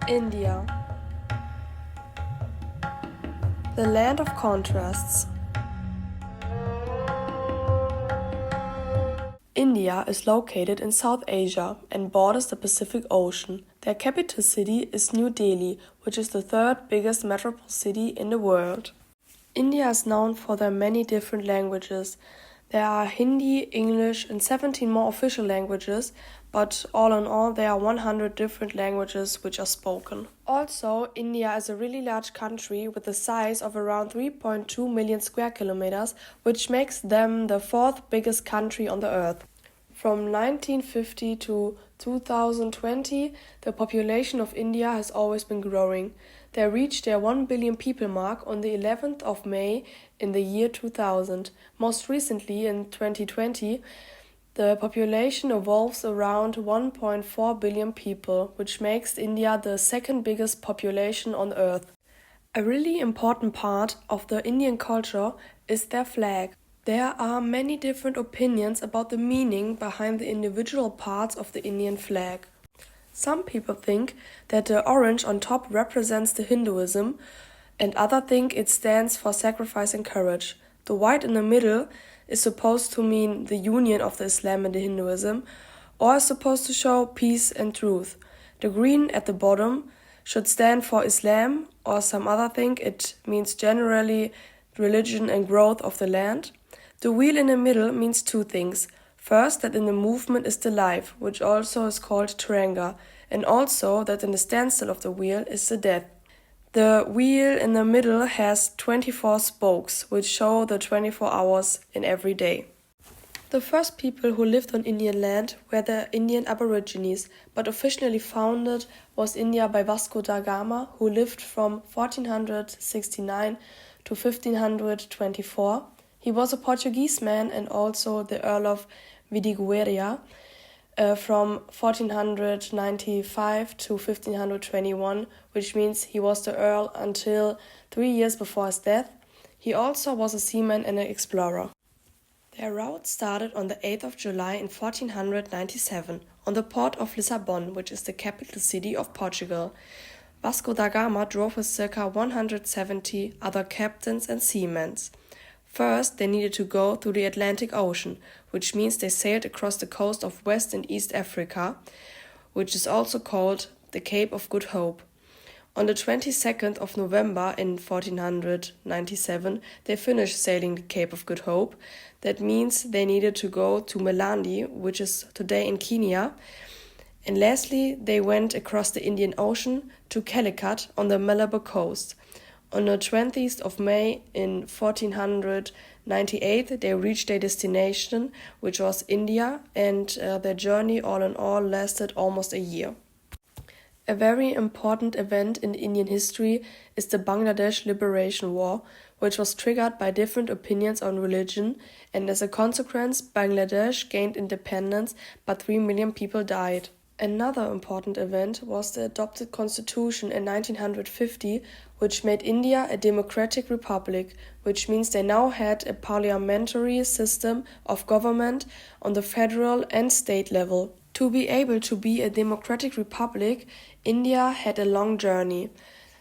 India, the land of contrasts. India is located in South Asia and borders the Pacific Ocean. Their capital city is New Delhi, which is the third biggest metropolitan city in the world. India is known for their many different languages. There are Hindi, English, and 17 more official languages, but all in all, there are 100 different languages which are spoken. Also, India is a really large country with a size of around 3.2 million square kilometers, which makes them the fourth biggest country on the earth. From 1950 to 2020, the population of India has always been growing. They reached their 1 billion people mark on the 11th of May in the year 2000. Most recently, in 2020, the population evolves around 1.4 billion people, which makes India the second biggest population on Earth. A really important part of the Indian culture is their flag. There are many different opinions about the meaning behind the individual parts of the Indian flag. Some people think that the orange on top represents the Hinduism, and others think it stands for sacrifice and courage. The white in the middle is supposed to mean the union of the Islam and the Hinduism, or is supposed to show peace and truth. The green at the bottom should stand for Islam, or some other think it means generally religion and growth of the land. The wheel in the middle means two things. First, that in the movement is the life, which also is called Tiranga, and also that in the standstill of the wheel is the death. The wheel in the middle has 24 spokes, which show the 24 hours in every day. The first people who lived on Indian land were the Indian Aborigines, but officially founded was India by Vasco da Gama, who lived from 1469 to 1524. He was a Portuguese man and also the Earl of Vidigueira from 1495 to 1521, which means he was the Earl until 3 years before his death. He also was a seaman and an explorer. Their route started on the 8th of July in 1497 on the port of Lisbon, which is the capital city of Portugal. Vasco da Gama drove with circa 170 other captains and seamen. First, they needed to go through the Atlantic Ocean, which means they sailed across the coast of West and East Africa, which is also called the Cape of Good Hope. On the 22nd of November in 1497, they finished sailing the Cape of Good Hope. That means they needed to go to Malindi, which is today in Kenya. And lastly, they went across the Indian Ocean to Calicut on the Malabar coast. On the 20th of May in 1498, they reached their destination, which was India, and their journey all in all lasted almost a year. A very important event in Indian history is the Bangladesh Liberation War, which was triggered by different opinions on religion, and as a consequence, Bangladesh gained independence, but 3 million people died. Another important event was the adopted constitution in 1950, which made India a democratic republic, which means they now had a parliamentary system of government on the federal and state level. To be able to be a democratic republic, India had a long journey.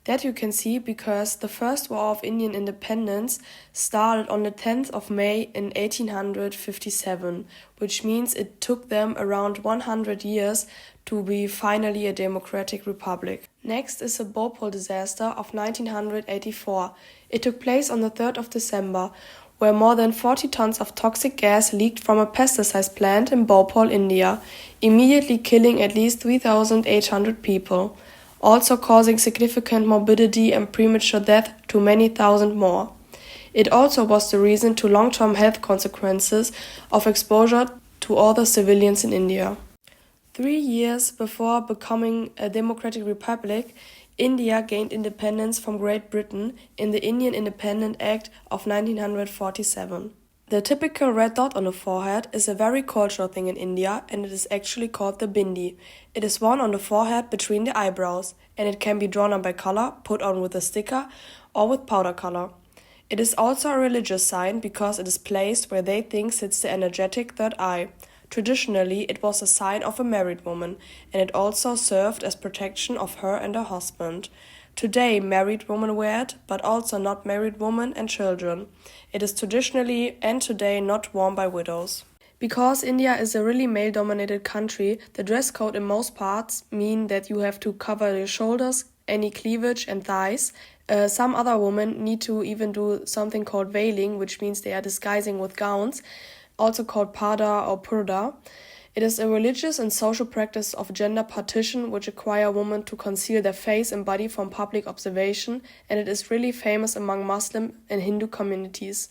That you can see because the First War of Indian Independence started on the 10th of May in 1857, which means it took them around 100 years to be finally a democratic republic. Next is the Bhopal disaster of 1984. It took place on the 3rd of December, where more than 40 tons of toxic gas leaked from a pesticide plant in Bhopal, India, immediately killing at least 3,800 people, also causing significant morbidity and premature death to many thousand more. It also was the reason to long-term health consequences of exposure to all the civilians in India. 3 years before becoming a democratic republic, India gained independence from Great Britain in the Indian Independence Act of 1947. The typical red dot on the forehead is a very cultural thing in India, and it is actually called the bindi. It is worn on the forehead between the eyebrows, and it can be drawn on by color, put on with a sticker, or with powder color. It is also a religious sign because it is placed where they think sits the energetic third eye. Traditionally, it was a sign of a married woman, and it also served as protection of her and her husband. Today, married women wear it, but also not married women and children. It is traditionally and today not worn by widows. Because India is a really male-dominated country, the dress code in most parts mean that you have to cover your shoulders, any cleavage and thighs. Some other women need to even do something called veiling, which means they are disguising with gowns, also called pada or purda. It is a religious and social practice of gender partition which require women to conceal their face and body from public observation, and it is really famous among Muslim and Hindu communities.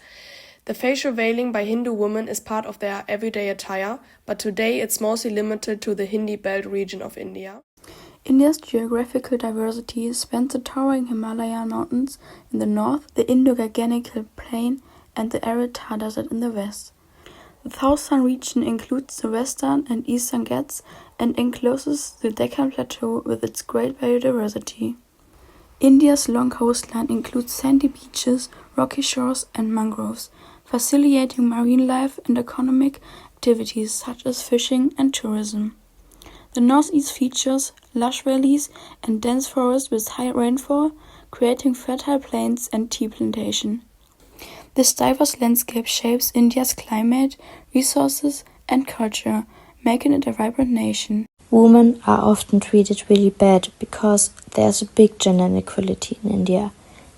The facial veiling by Hindu women is part of their everyday attire, but today it's mostly limited to the Hindi belt region of India. India's geographical diversity spans the towering Himalayan mountains in the north, the Indo-Gangetic plain, and the arid Thar Desert in the west. The southern region includes the western and eastern Ghats and encloses the Deccan Plateau with its great biodiversity. India's long coastline includes sandy beaches, rocky shores, and mangroves, facilitating marine life and economic activities such as fishing and tourism. The northeast features lush valleys and dense forests with high rainfall, creating fertile plains and tea plantation. This diverse landscape shapes India's climate, resources, and culture, making it a vibrant nation. Women are often treated really bad because there's a big gender inequality in India.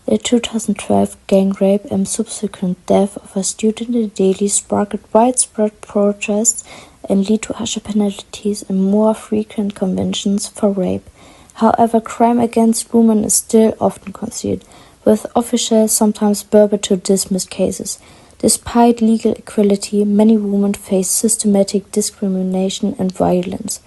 The 2012 gang rape and subsequent death of a student in Delhi sparked widespread protests and led to harsher penalties and more frequent convictions for rape. However, crime against women is still often concealed, with officials sometimes able to dismiss cases. Despite legal equality, many women face systematic discrimination and violence.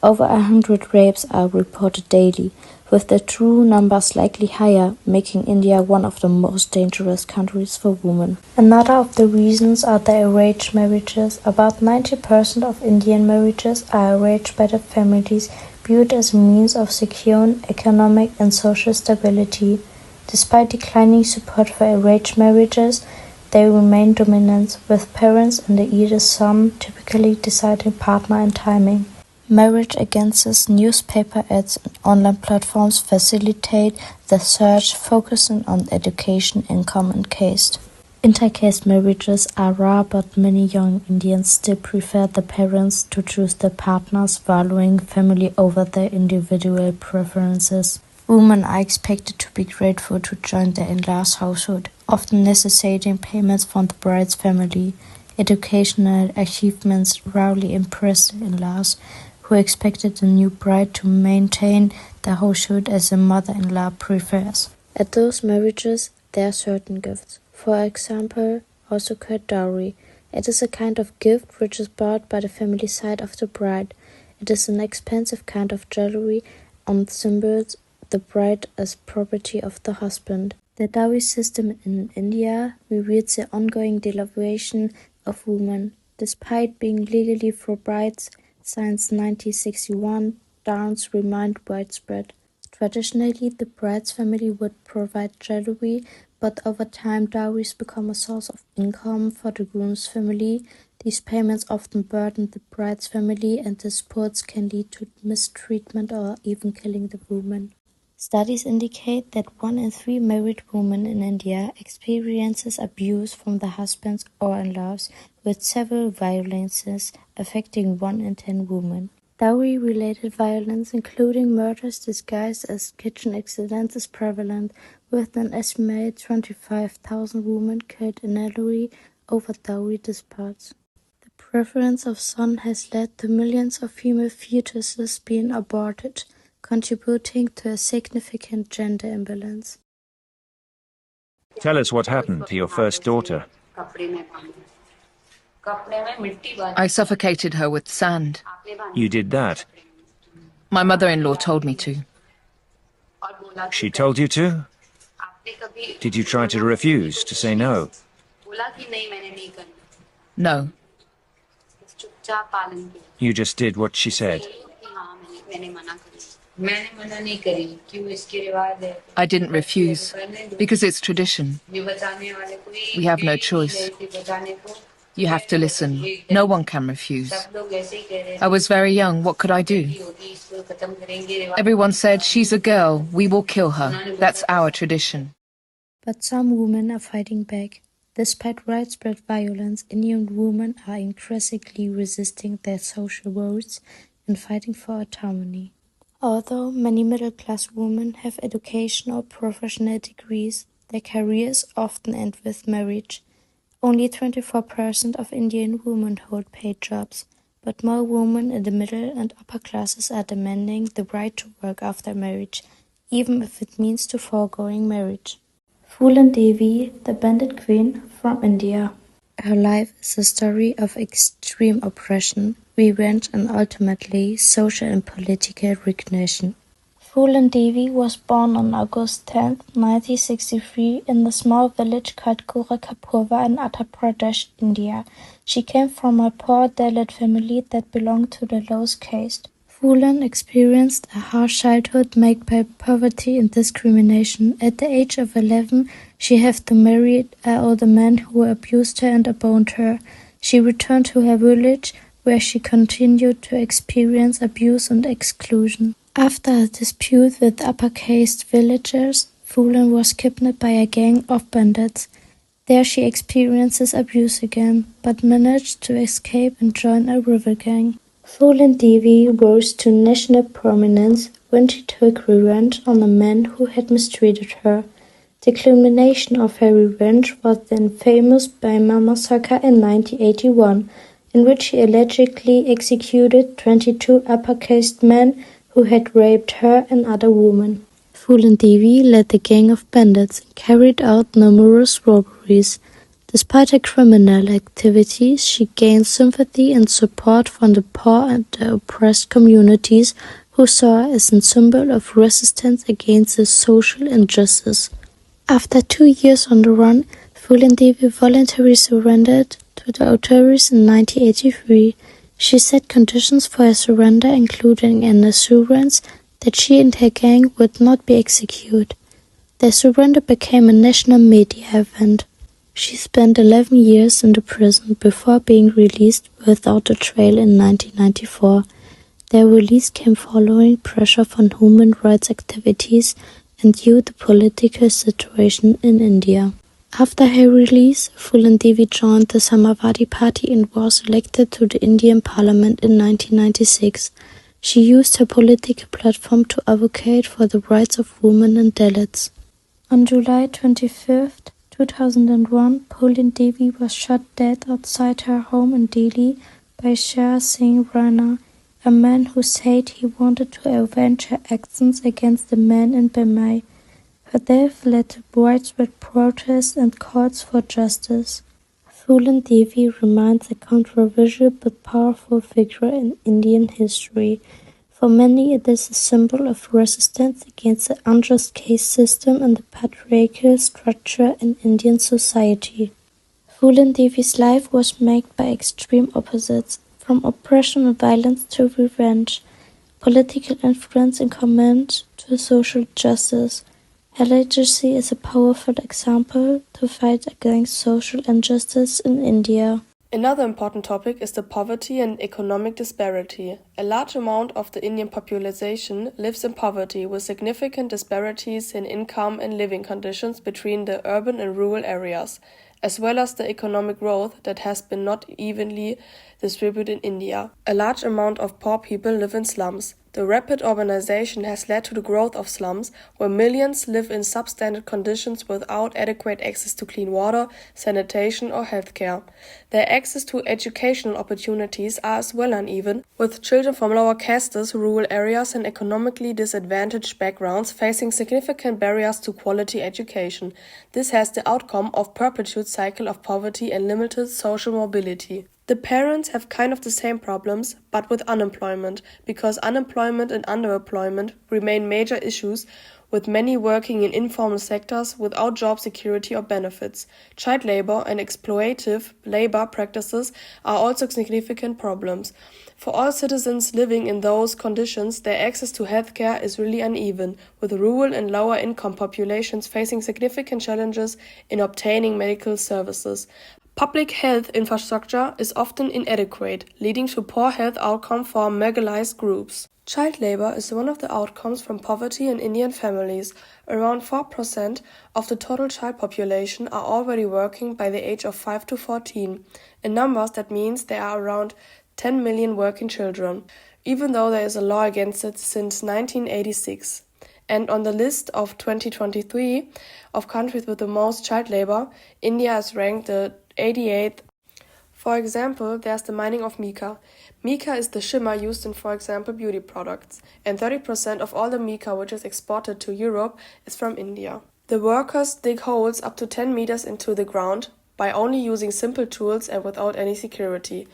Over 100 rapes are reported daily, with the true numbers likely higher, making India one of the most dangerous countries for women. Another of the reasons are the arranged marriages. About 90% of Indian marriages are arranged by the families, viewed as a means of securing economic and social stability. Despite declining support for arranged marriages, they remain dominant, with parents and the eldest son typically deciding partner and timing. Marriage against newspaper ads and online platforms facilitate the search, focusing on education, income, and caste. Intercaste marriages are rare, but many young Indians still prefer the parents to choose their partners, valuing family over their individual preferences. Women are expected to be grateful to join their in-laws' household, often necessitating payments from the bride's family. Educational achievements rarely impress the in-laws, who expected the new bride to maintain the household as the mother-in-law prefers. At those marriages, there are certain gifts. For example, also called dowry. It is a kind of gift which is bought by the family side of the bride. It is an expensive kind of jewelry and symbols the bride as property of the husband. The dowry system in India reveals the ongoing devaluation of women. Despite being legally for brides since 1961, dowries remained widespread. Traditionally, the bride's family would provide jewelry, but over time dowries become a source of income for the groom's family. These payments often burden the bride's family, and disputes can lead to mistreatment or even killing the woman. Studies indicate that 1 in 3 married women in India experiences abuse from their husbands or in-laws, with several violences affecting 1 in 10 women. Dowry-related violence, including murders disguised as kitchen accidents, is prevalent, with an estimated 25,000 women killed annually over dowry disputes. The prevalence of son has led to millions of female fetuses being aborted, contributing to a significant gender imbalance. Tell us what happened to your first daughter. I suffocated her with sand. You did that. My mother-in-law told me to. She told you to? Did you try to refuse, to say no? No. You just did what she said. I didn't refuse, because it's tradition. We have no choice. You have to listen. No one can refuse. I was very young. What could I do? Everyone said, she's a girl. We will kill her. That's our tradition. But some women are fighting back. Despite widespread violence, Indian women are increasingly resisting their social roles and fighting for autonomy. Although many middle-class women have education or professional degrees, their careers often end with marriage. Only 24% of Indian women hold paid jobs, but more women in the middle and upper classes are demanding the right to work after marriage, even if it means to foregoing marriage. Phulan Devi, the Bandit Queen from India. Her life is a story of extreme oppression, revenge and ultimately social and political recognition. Phulan Devi was born on August 10, 1963 in the small village called Gorakhpurwa in Uttar Pradesh, India. She came from a poor Dalit family that belonged to the lowest caste. Phulan experienced a harsh childhood marked by poverty and discrimination. At the age of 11, she had to marry an older man who abused her and abandoned her. She returned to her village, where she continued to experience abuse and exclusion. After a dispute with upper caste villagers, Phulan was kidnapped by a gang of bandits. There she experiences abuse again, but managed to escape and join a rival gang. Phulan Devi rose to national prominence when she took revenge on a man who had mistreated her. The culmination of her revenge was the infamous Bhima massacre in 1981, in which she allegedly executed 22 upper caste men who had raped her and other women. Phulan Devi led the gang of bandits and carried out numerous robberies. Despite her criminal activities, she gained sympathy and support from the poor and the oppressed communities who saw her as a symbol of resistance against the social injustice. After 2 years on the run, Phulan Devi voluntarily surrendered to the authorities in 1983. She set conditions for her surrender, including an assurance that she and her gang would not be executed. Their surrender became a national media event. She spent 11 years in the prison before being released without a trial in 1994. Their release came following pressure from human rights activities and due to the political situation in India. After her release, Phulan Devi joined the Samajwadi Party and was elected to the Indian Parliament in 1996. She used her political platform to advocate for the rights of women and Dalits. On July 25, 2001, Phulan Devi was shot dead outside her home in Delhi by Sher Singh Rana, a man who said he wanted to avenge her actions against the men in Bhimai. Her death led to widespread protests and calls for justice. Phulan Devi remains a controversial but powerful figure in Indian history. For many, it is a symbol of resistance against the unjust caste system and the patriarchal structure in Indian society. Phulan Devi's life was marked by extreme opposites, from oppression and violence to revenge, political influence and commitment to social justice. Her legacy is a powerful example to fight against social injustice in India. Another important topic is the poverty and economic disparity. A large amount of the Indian population lives in poverty, with significant disparities in income and living conditions between the urban and rural areas, as well as the economic growth that has been not evenly distributed in India. A large amount of poor people live in slums. The rapid urbanization has led to the growth of slums, where millions live in substandard conditions without adequate access to clean water, sanitation or healthcare. Their access to educational opportunities are as well uneven, with children from lower castes, rural areas and economically disadvantaged backgrounds facing significant barriers to quality education. This has the outcome of perpetual cycle of poverty and limited social mobility. The parents have kind of the same problems, but with unemployment, because unemployment and underemployment remain major issues, with many working in informal sectors without job security or benefits. Child labor and exploitative labor practices are also significant problems. For all citizens living in those conditions, their access to healthcare is really uneven, with rural and lower income populations facing significant challenges in obtaining medical services. Public health infrastructure is often inadequate, leading to poor health outcomes for marginalized groups. Child labor is one of the outcomes from poverty in Indian families. Around 4% of the total child population are already working by the age of 5 to 14. In numbers, that means there are around 10 million working children, even though there is a law against it since 1986. And on the list of 2023 of countries with the most child labor, India is ranked the 88th. For example, there's the mining of mica. Mica is the shimmer used in, for example, beauty products, and 30% of all the mica which is exported to Europe is from India. The workers dig holes up to 10 meters into the ground by only using simple tools and without any security.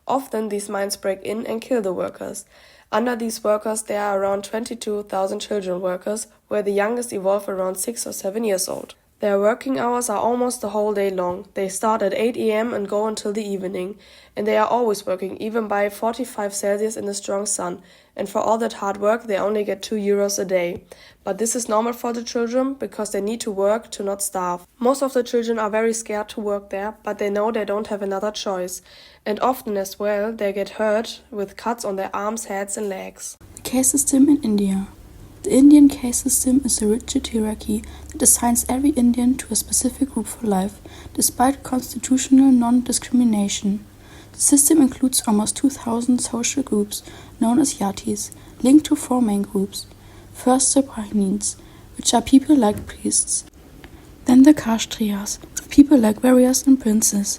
Often these mines break in and kill the workers. Under these workers there are around 22,000 children workers, where the youngest evolve around 6 or 7 years old. Their working hours are almost the whole day long. They start at 8 a.m. and go until the evening, and they are always working, even by 45 Celsius in the strong sun, and for all that hard work they only get €2 a day. But this is normal for the children, because they need to work to not starve. Most of the children are very scared to work there, but they know they don't have another choice, and often as well they get hurt with cuts on their arms, heads and legs. The caste system in India. The Indian caste system is a rigid hierarchy that assigns every Indian to a specific group for life, despite constitutional non-discrimination. The system includes almost 2,000 social groups, known as yatis, linked to 4 main groups. First, the Brahmins, which are people like priests. Then the Kshatriyas, with people like warriors and princes.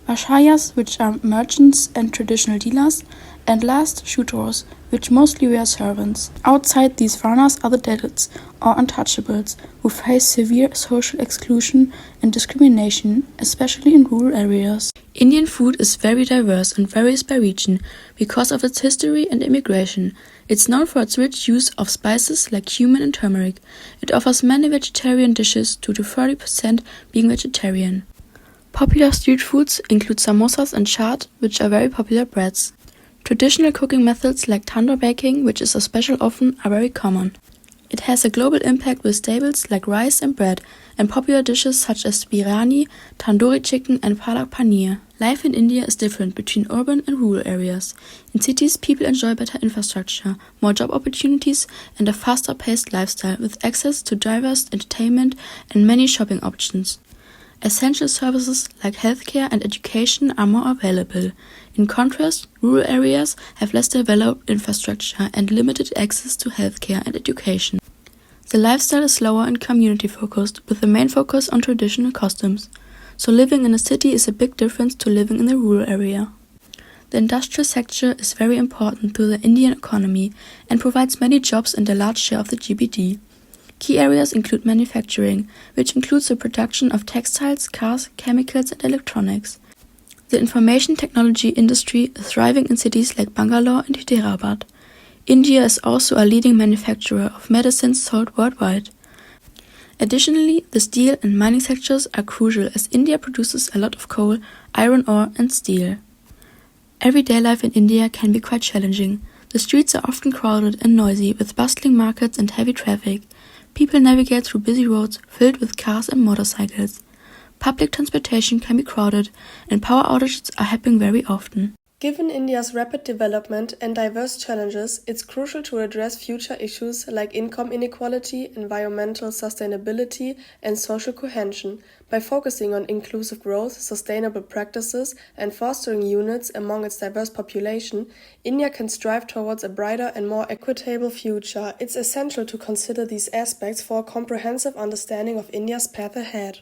Vaishyas, which are merchants and traditional dealers, and last, Shudras, which mostly were servants. Outside these varnas are the Dalits, or untouchables, who face severe social exclusion and discrimination, especially in rural areas. Indian food is very diverse and varies by region because of its history and immigration. It's known for its rich use of spices like cumin and turmeric. It offers many vegetarian dishes, 2 to 30% being vegetarian. Popular street foods include samosas and chaat, which are very popular breads. Traditional cooking methods like tandoor baking, which is a special oven, are very common. It has a global impact with staples like rice and bread, and popular dishes such as biryani, tandoori chicken and palak paneer. Life in India is different between urban and rural areas. In cities, people enjoy better infrastructure, more job opportunities, and a faster-paced lifestyle with access to diverse entertainment and many shopping options. Essential services like healthcare and education are more available. In contrast, rural areas have less developed infrastructure and limited access to healthcare and education. The lifestyle is slower and community-focused, with the main focus on traditional customs. So living in a city is a big difference to living in the rural area. The industrial sector is very important to the Indian economy and provides many jobs and a large share of the GDP. Key areas include manufacturing, which includes the production of textiles, cars, chemicals and electronics. The information technology industry is thriving in cities like Bangalore and Hyderabad. India is also a leading manufacturer of medicines sold worldwide. Additionally, the steel and mining sectors are crucial as India produces a lot of coal, iron ore and steel. Everyday life in India can be quite challenging. The streets are often crowded and noisy with bustling markets and heavy traffic. People navigate through busy roads filled with cars and motorcycles. Public transportation can be crowded, and power outages are happening very often. Given India's rapid development and diverse challenges, it's crucial to address future issues like income inequality, environmental sustainability, and social cohesion by focusing on inclusive growth, sustainable practices, and fostering unity among its diverse population. India can strive towards a brighter and more equitable future. It's essential to consider these aspects for a comprehensive understanding of India's path ahead.